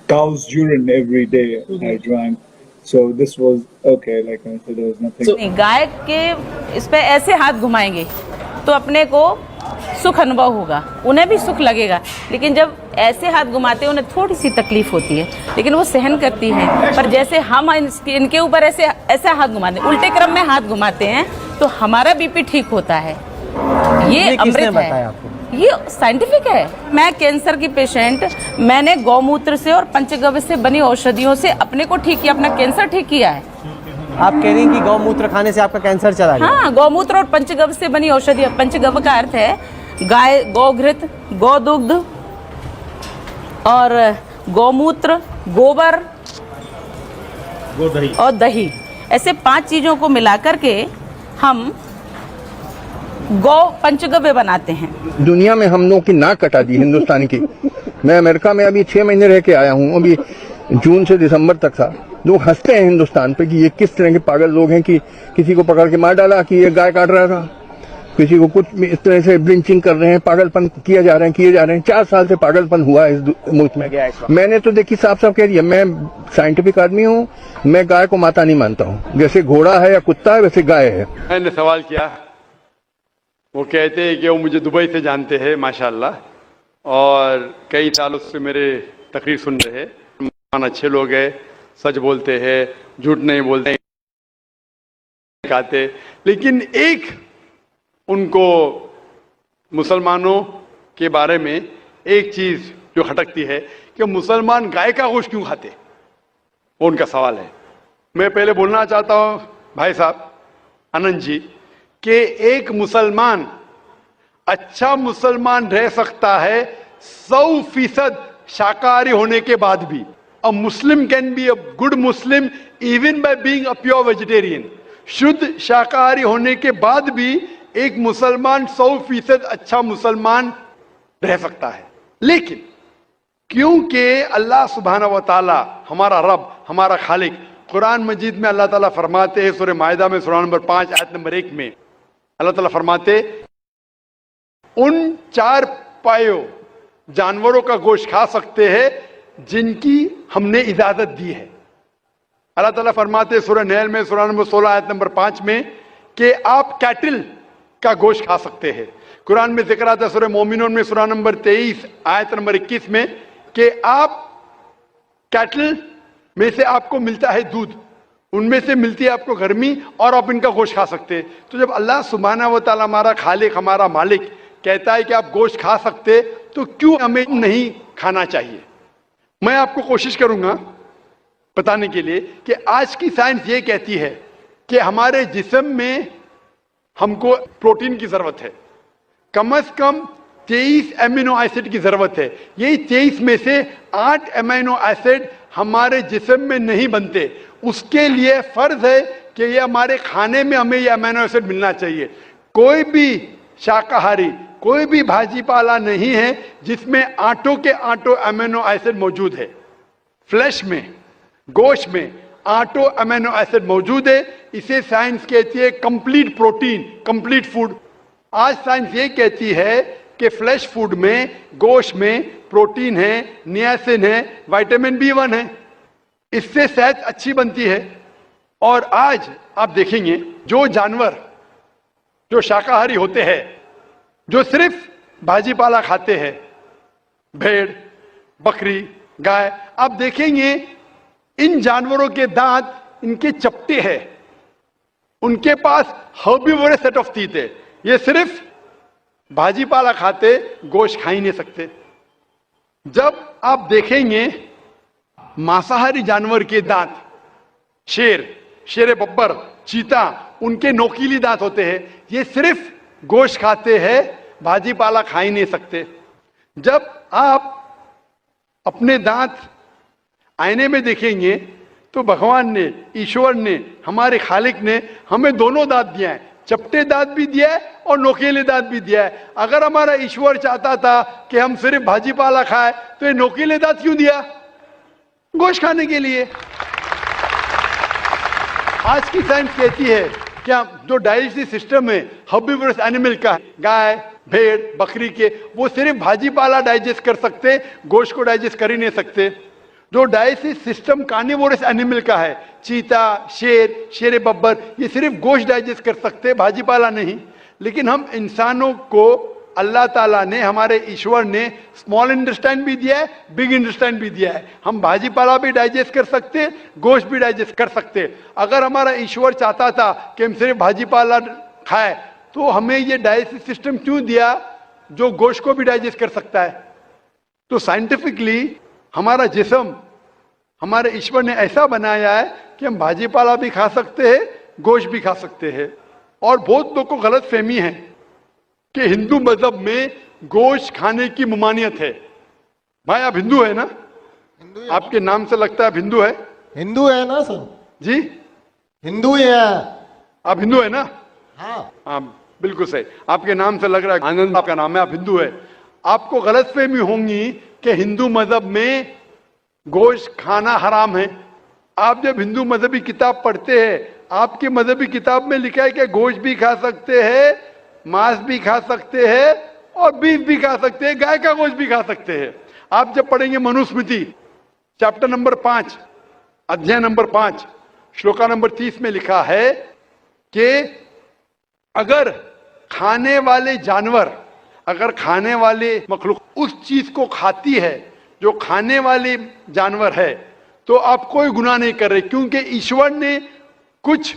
cow's urine every day I drank. So this was okay, like I said, there was nothing. नहीं, गाय के इस पे ऐसे हाथ घुमाएंगे तो अपने को सुख अनुभव होगा, उन्हें भी सुख लगेगा, लेकिन जब ऐसे हाथ घुमाते हैं उन्हें थोड़ी सी तकलीफ होती है, लेकिन वो सहन करती हैं। पर जैसे हम इनके ऊपर ऐसे हाथ घुमाते हैं, उल्टे क्रम में हाथ घुमाते हैं तो हमारा बीपी ठीक होता है। ये अमृत है, ये साइंटिफिक है। मैं कैंसर की पेशेंट, मैंने गौमूत्र से और पंचगव्य से बनी औषधियों से अपने को ठीक किया, अपना कैंसर ठीक किया है। आप कह रही हैं कि गौमूत्र खाने से आपका कैंसर चला गया? हाँ, गौमूत्र और पंचगव्य से बनी औषधि। पंचगव्य का अर्थ है गाय, गौघृत, गौदुग्ध और गौमूत्र, गोबर और दही, ऐसे 5 चीजों को मिलाकर के हम गौ पंचगव्य बनाते हैं। दुनिया में हम लोगों की नाक कटा दी हिंदुस्तान की। मैं अमेरिका में अभी 6 महीने रह के आया हूँ, अभी जून से दिसंबर तक था। लोग हंसते हैं हिंदुस्तान पे कि ये किस तरह के पागल लोग हैं कि किसी को पकड़ के मार डाला कि ये गाय काट रहा था, किसी को कुछ इस तरह से ब्लिंचिंग कर रहे हैं, पागलपन किए जा रहे हैं। 4 साल से पागलपन हुआ है इस मुल्क में। मैंने तो देखी साफ साफ कह दिया, मैं साइंटिफिक आदमी हूँ, मैं गाय को माता नहीं मानता हूँ। जैसे घोड़ा है या कुत्ता है वैसे गाय है। मैंने सवाल किया, वो कहते हैं कि वो मुझे दुबई से जानते हैं माशाल्लाह, और कई सालों से मेरे तकरीर सुन रहे हैं। अच्छे लोग हैं, सच बोलते हैं, झूठ नहीं बोलते कहते, लेकिन एक उनको मुसलमानों के बारे में एक चीज जो खटकती है कि मुसलमान गाय का गोश्त क्यों खाते, वो उनका सवाल है। मैं पहले बोलना चाहता हूं भाई साहब आनंद जी कि एक मुसलमान अच्छा मुसलमान रह सकता है 100% शाकाहारी होने के बाद भी। A Muslim can be a good Muslim even by being a pure vegetarian. शुद्ध शाकाहारी होने के बाद भी एक मुसलमान 100% अच्छा मुसलमान रह सकता है। लेकिन क्योंकि अल्लाह सुब्हानहू व तआला हमारा रब, हमारा खालिक, कुरान मजीद में अल्लाह ताला फरमाते हैं, सूरह माइदा में सूरा नंबर 5 आयत नंबर 1 में अल्लाह ताला फरमाते, उन 4 पायों जानवरों का गोश्त खा सकते हैं जिनकी हमने इजाजत दी है। अल्लाह ताला फरमाते सूरह नहल में सूरा नंबर 16 आयत नंबर 5 में कि आप कैटल का गोश्त खा सकते हैं। कुरान में जिक्र आता है सूरह मोमिनून में सूरा नंबर 23 आयत नंबर 21 में कि आप कैटल में से आपको मिलता है दूध, उनमें से मिलती है आपको गर्मी, और आप इनका गोश्त खा सकते हैं। तो जब अल्लाह सुब्हानहू व तआला हमारा खालिक, हमारा मालिक कहता है कि आप गोश्त खा सकते, तो क्यों हमें नहीं खाना चाहिए? मैं आपको कोशिश करूंगा बताने के लिए कि आज की साइंस ये कहती है कि हमारे जिस्म में हमको प्रोटीन की जरूरत है, कम से कम 23 एमिनो एसिड की जरूरत है। यही 23 में से 8 एमिनो एसिड हमारे जिस्म में नहीं बनते। उसके लिए फर्ज है कि ये हमारे खाने में हमें ये एमिनो एसिड मिलना चाहिए। कोई भी शाकाहारी, कोई भी भाजी पाला नहीं है जिसमें आटों के आटो एमिनो एसिड मौजूद है। फ्लैश में, गोश्त में आटो एमिनो एसिड मौजूद है। इसे साइंस कहती है कंप्लीट प्रोटीन, कंप्लीट फूड। आज साइंस ये कहती है कि फ्लैश फूड में, गोश्त में प्रोटीन है, नियासिन है, विटामिन B1 है, इससे सेहत अच्छी बनती है। और आज आप देखेंगे जो जानवर जो शाकाहारी होते हैं, जो सिर्फ भाजी पाला खाते हैं, भेड़, बकरी, गाय, आप देखेंगे इन जानवरों के दांत इनके चपटे हैं, उनके पास हर्बीवोरस सेट ऑफ टीथ है। ये सिर्फ भाजी पाला खाते, गोश्त खा ही नहीं सकते। जब आप देखेंगे मांसाहारी जानवर के दांत, शेर बब्बर, चीता, उनके नोकीली दांत होते हैं। ये सिर्फ गोश्त खाते हैं, भाजी पाला खा ही नहीं सकते। जब आप अपने दांत आईने में देखेंगे तो भगवान ने, ईश्वर ने, हमारे खालिक ने हमें दोनों दांत दिया है, चपटे दांत भी दिया है और नोकीले दांत भी दिया है। अगर हमारा ईश्वर चाहता था कि हम सिर्फ भाजी पाला खाए तो ये नोकीले दांत क्यों दिया? गोश्त खाने के लिए। आज की साइंस कहती है कि जो डाइजेस्टिव सिस्टम है हर्बीवोरस एनिमल का, गाय, भेड़, बकरी के, वो सिर्फ भाजी पाला डाइजेस्ट कर सकते, गोश्त को डाइजेस्ट कर ही नहीं सकते। जो डाइजेस्टिव सिस्टम कार्निवोरस एनिमल का है, चीता, शेर, शेर बब्बर, ये सिर्फ गोश्त डाइजेस्ट कर सकते हैं, भाजीपाला नहीं। लेकिन हम इंसानों को अल्लाह ताला ने, हमारे ईश्वर ने स्मॉल इंटेस्टाइन भी दिया है, बिग इंटेस्टाइन भी दिया है। हम भाजीपाला भी डाइजेस्ट कर सकते हैं, गोश्त भी डाइजेस्ट कर सकते हैं। अगर हमारा ईश्वर चाहता था कि हम सिर्फ भाजीपाला खाए, तो हमें ये डाइजेस्टिव सिस्टम क्यों दिया जो गोश्त को भी डाइजेस्ट कर सकता है? तो साइंटिफिकली हमारा जिस्म हमारे ईश्वर ने ऐसा बनाया है कि हम भाजीपाला भी खा सकते हैं, गोश्त भी खा सकते हैं। और बहुत लोगों को गलत फहमी है कि हिंदू मजहब में गोश्त खाने की ममानियत है। भाई आप हिंदू है ना? आपके नाम से लगता है आप हिंदू है। हिंदू है ना सर? जी हिंदू ही है। आप हिंदू है ना? हाँ बिल्कुल सही, आपके नाम से लग रहा है आनंद आपका नाम है, आप हिंदू है। आपको गलतफहमी होंगी कि हिंदू मजहब में गोश्त खाना हराम है। आप जब हिंदू मजहबी किताब पढ़ते हैं, आपकी मजहबी किताब में लिखा है कि गोश्त भी खा सकते हैं, मांस भी खा सकते हैं और बीफ भी खा सकते हैं, गाय का गोश्त भी खा सकते हैं। आप जब पढ़ेंगे मनुस्मृति चैप्टर नंबर 5 अध्याय नंबर 5 श्लोका नंबर 30 में लिखा है कि अगर खाने वाले जानवर, अगर खाने वाले मखलूक उस चीज को खाती है जो खाने वाले जानवर है, तो आप कोई गुनाह नहीं कर रहे, क्योंकि ईश्वर ने कुछ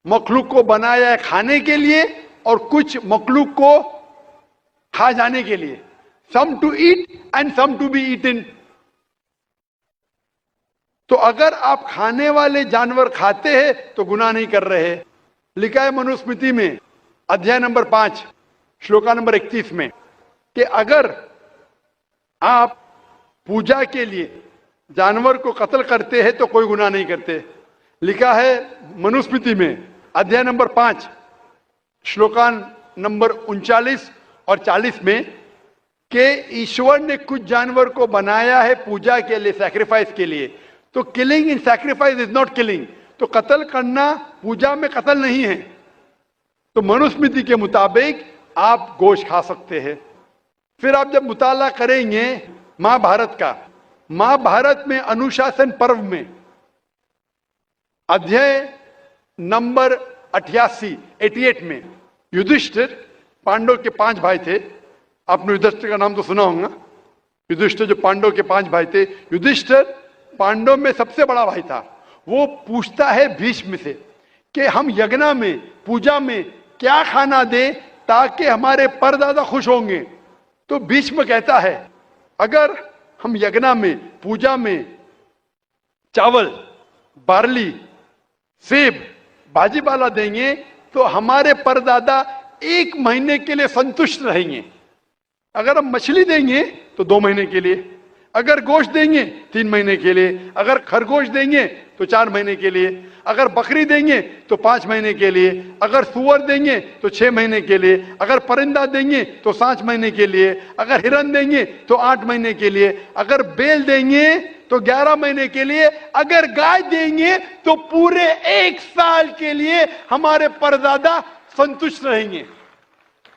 मखलूक को बनाया है खाने के लिए और कुछ मखलूक को खा जाने के लिए। Some to eat and some to be eaten. तो अगर आप खाने वाले जानवर खाते हैं तो गुनाह नहीं कर रहे। लिखा है मनुस्मृति में अध्याय नंबर 5 श्लोका नंबर 31 में कि अगर आप पूजा के लिए जानवर को कत्ल करते हैं तो कोई गुनाह नहीं करते। लिखा है मनुस्मृति में अध्याय नंबर 5 श्लोका नंबर 39 और 40 में कि ईश्वर ने कुछ जानवर को बनाया है पूजा के लिए, सैक्रिफाइस के लिए। तो killing in sacrifice is not killing. तो कत्ल करना पूजा में कत्ल नहीं है। तो मनुस्मृति के मुताबिक आप गोश्त खा सकते हैं। फिर आप जब मुताला करेंगे महाभारत का, महाभारत में अनुशासन पर्व में अध्याय नंबर 88 में युधिष्ठिर, पांडव के 5 भाई थे, आपने युधिष्ठिर का नाम तो सुना होगा। युधिष्ठिर जो पांडव के 5 भाई थे, युधिष्ठिर पांडव में सबसे बड़ा भाई था। वो पूछता है भीष्म से कि हम यज्ञ में, पूजा में क्या खाना दें ताकि हमारे परदादा खुश होंगे। तो भीष्म कहता है अगर हम यज्ञ में, पूजा में चावल, बार्ली, सेब, भाजीपाला देंगे तो हमारे परदादा 1 महीने के लिए संतुष्ट रहेंगे। अगर हम मछली देंगे तो 2 महीने के लिए, अगर गोश्त देंगे 3 महीने के लिए, अगर खरगोश देंगे तो 4 महीने के लिए, अगर बकरी देंगे तो 5 महीने के लिए, अगर सुअर देंगे तो 6 महीने के लिए, अगर परिंदा देंगे तो 7 महीने के लिए, अगर हिरन देंगे तो 8 महीने के लिए, अगर बैल देंगे तो 11 महीने के लिए, अगर गाय देंगे तो पूरे 1 साल के लिए हमारे परदादा संतुष्ट रहेंगे।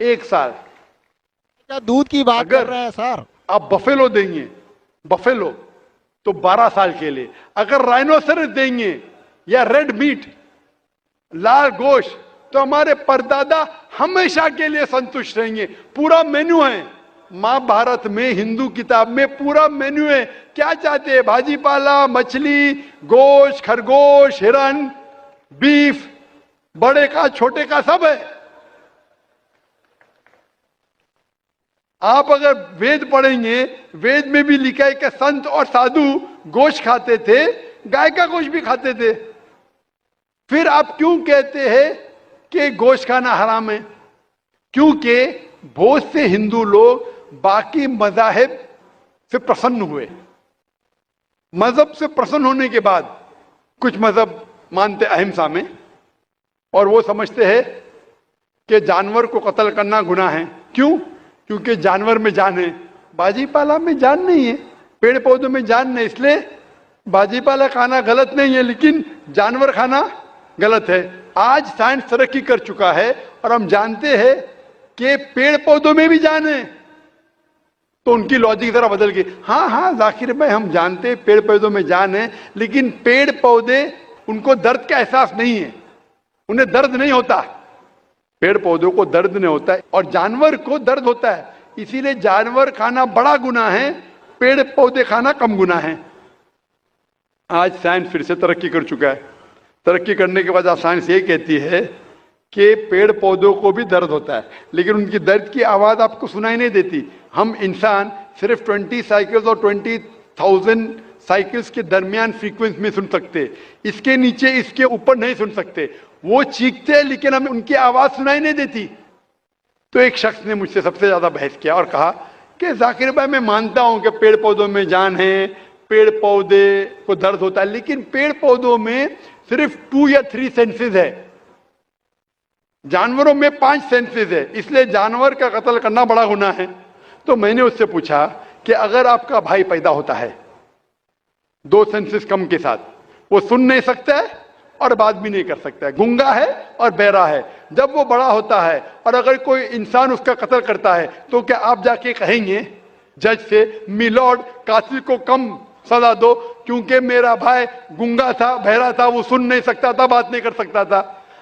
1 साल। क्या दूध की बात कर रहे हैं सर? आप बफेलो देंगे, बफेलो तो 12 साल के लिए, अगर राइनोसरस देंगे या रेड मीट, लाल गोश्त, तो हमारे परदादा हमेशा के लिए संतुष्ट रहेंगे। पूरा मेन्यू है महाभारत में, हिंदू किताब में पूरा मेन्यू है। क्या चाहते हैं? भाजीपाला, मछली, गोश्त, खरगोश, हिरन, बीफ, बड़े का छोटे का सब है। आप अगर वेद पढ़ेंगे, वेद में भी लिखा है कि संत और साधु गोश्त खाते थे, गाय का गोश्त भी खाते थे। फिर आप क्यों कहते हैं कि गोश्त खाना हराम है? क्योंकि बहुत से हिंदू लोग बाकी मज़ाहिब से प्रसन्न हुए। मजहब से प्रसन्न होने के बाद कुछ मजहब मानते अहिंसा में, और वो समझते हैं कि जानवर को कत्ल करना गुनाह है। क्यों? क्योंकि जानवर में जान है, भाजीपाला में जान नहीं है, पेड़ पौधों में जान नहीं, इसलिए भाजीपाला खाना गलत नहीं है, लेकिन जानवर खाना गलत है। आज साइंस तरक्की कर चुका है और हम जानते हैं कि पेड़ पौधों में भी जान है, तो उनकी लॉजिक जरा बदल गई। हाँ हाँ जाकिर भाई, हम जानते हैं पेड़ पौधों में जान है, लेकिन पेड़ पौधे उनको दर्द का एहसास नहीं है, उन्हें दर्द नहीं होता। पेड़ पौधों को दर्द नहीं होता है और जानवर को दर्द होता है, इसीलिए जानवर खाना बड़ा गुनाह है, पेड़ पौधे खाना कम गुनाह है। आज साइंस फिर से तरक्की कर चुका है। तरक्की करने के बाद आज साइंस ये कहती है कि पेड़ पौधों को भी दर्द होता है, लेकिन उनकी दर्द की आवाज आपको सुनाई नहीं देती। हम इंसान सिर्फ 20 साइकिल्स और 20,000 साइकिल्स के दरमियान फ्रीक्वेंसी में सुन सकते, इसके नीचे इसके ऊपर नहीं सुन सकते। वो चीखते हैं लेकिन हमें उनकी आवाज सुनाई नहीं देती। तो एक शख्स ने मुझसे सबसे ज्यादा बहस किया और कहा कि जाकिर भाई, मैं मानता हूं कि पेड़ पौधों में जान है, पेड़ पौधे को दर्द होता है, लेकिन पेड़ पौधों में सिर्फ 2 या 3 सेंसेस है, जानवरों में 5 सेंसेस है, इसलिए जानवर का कत्ल करना बड़ा गुनाह है। तो मैंने उससे पूछा कि अगर आपका भाई पैदा होता है 2 सेंसेस कम के साथ, वो सुन नहीं सकता है और बात भी नहीं कर सकता है, गूंगा है और बहरा है, जब वो बड़ा होता है और अगर कोई इंसान उसका कत्ल करता है, तो क्या आप जाके कहेंगे जज से, मिलॉर्ड कातिल को कम सजा दो क्योंकि मेरा भाई गूंगा था, बहरा था, वो सुन नहीं सकता था, बात नहीं कर सकता था?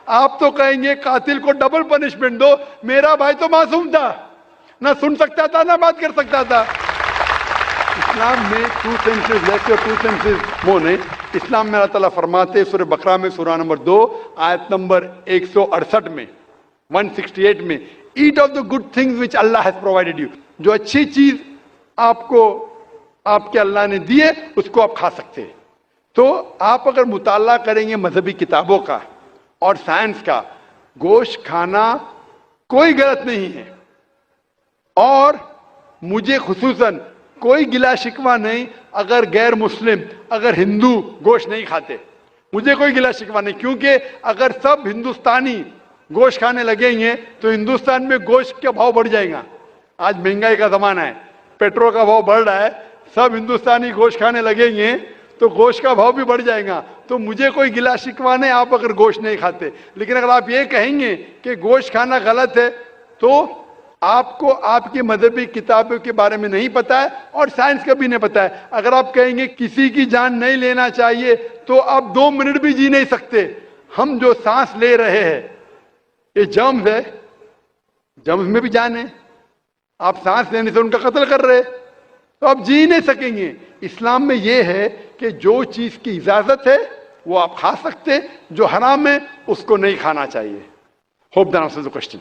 आप तो कहेंगे कातिल को डबल पनिशमेंट दो, मेरा भाई तो मासूम था, ना सुन सकता था ना बात कर सकता था। इस्लाम में 2 सेंसेस लेस और 2 सेंसेस मोर नहीं। इस्लाम में अल्लाह ताला फरमाते सूरह बकरा में सूरह नंबर 2 आयत नंबर 168 में 168 में, eat of the good things which Allah has provided you, जो अच्छी चीज आपको आपके अल्लाह ने दी है उसको आप खा सकते हैं। तो आप अगर मुताला करेंगे मजहबी किताबों का और साइंस का, गोश्त खाना कोई गलत नहीं है और मुझे खुसूसन कोई गिला शिकवा नहीं अगर गैर मुस्लिम, अगर हिंदू गोश्त नहीं खाते, मुझे कोई गिला शिकवा नहीं, क्योंकि अगर सब हिंदुस्तानी गोश्त खाने लगेंगे तो हिंदुस्तान में गोश्त का भाव बढ़ जाएगा। आज महंगाई का जमाना है, पेट्रोल का भाव बढ़ रहा है, सब हिंदुस्तानी गोश्त खाने लगेंगे तो गोश्त का भाव भी बढ़ जाएगा। तो मुझे कोई गिला शिकवा नहीं आप अगर गोश्त नहीं खाते, लेकिन अगर आप ये कहेंगे कि गोश्त खाना गलत है तो आपको आपकी मजहबी किताबों के बारे में नहीं पता है और साइंस का भी नहीं पता है। अगर आप कहेंगे किसी की जान नहीं लेना चाहिए तो आप 2 मिनट भी जी नहीं सकते। हम जो सांस ले रहे हैं ये जर्म्स है, जर्म्स में भी जान है, आप सांस लेने से उनका कत्ल कर रहे हैं तो आप जी नहीं सकेंगे। इस्लाम में यह है कि जो चीज की इजाजत है वो आप खा सकते, जो हराम है उसको नहीं खाना चाहिए। Hope that answers the question.